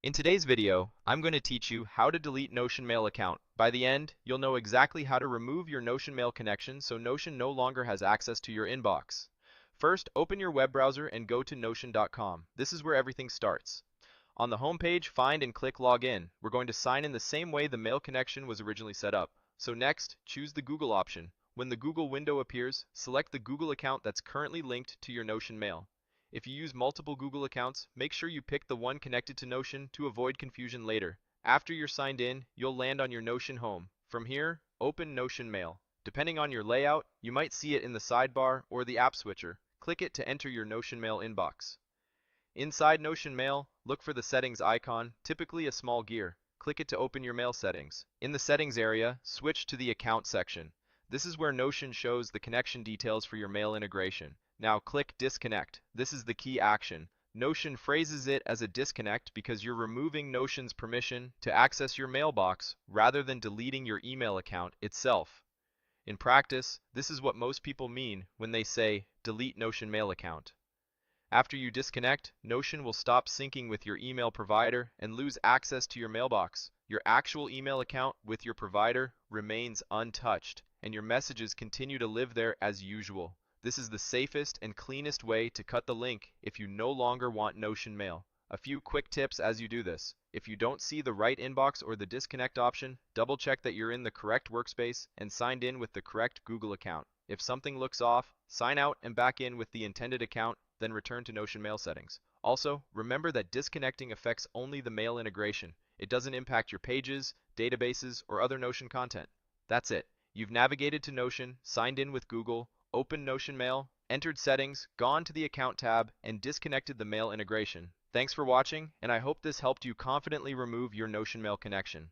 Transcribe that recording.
In today's video, I'm going to teach you how to delete Notion Mail account. By the end, you'll know exactly how to remove your Notion Mail connection so Notion no longer has access to your inbox. First, open your web browser and go to notion.com. This is where everything starts. On the home page, find and click Login. We're going to sign in the same way the mail connection was originally set up. So next, choose the Google option. When the Google window appears, select the Google account that's currently linked to your Notion Mail. If you use multiple Google accounts, make sure you pick the one connected to Notion to avoid confusion later. After you're signed in, you'll land on your Notion home. From here, open Notion Mail. Depending on your layout, you might see it in the sidebar or the app switcher. Click it to enter your Notion Mail inbox. Inside Notion Mail, look for the settings icon, typically a small gear. Click it to open your mail settings. In the settings area, switch to the account section. This is where Notion shows the connection details for your mail integration. Now click Disconnect. This is the key action. Notion phrases it as a disconnect because you're removing Notion's permission to access your mailbox rather than deleting your email account itself. In practice, this is what most people mean when they say delete Notion mail account. After you disconnect, Notion will stop syncing with your email provider and lose access to your mailbox. Your actual email account with your provider remains untouched, and your messages continue to live there as usual. This is the safest and cleanest way to cut the link if you no longer want Notion Mail. A few quick tips as you do this. If you don't see the right inbox or the disconnect option, double check that you're in the correct workspace and signed in with the correct Google account. If something looks off, sign out and back in with the intended account, then return to Notion Mail settings. Also, remember that disconnecting affects only the mail integration. It doesn't impact your pages, databases, or other Notion content. That's it. You've navigated to Notion, signed in with Google, opened Notion Mail, entered settings, gone to the account tab, and disconnected the mail integration. Thanks for watching, and I hope this helped you confidently remove your Notion Mail connection.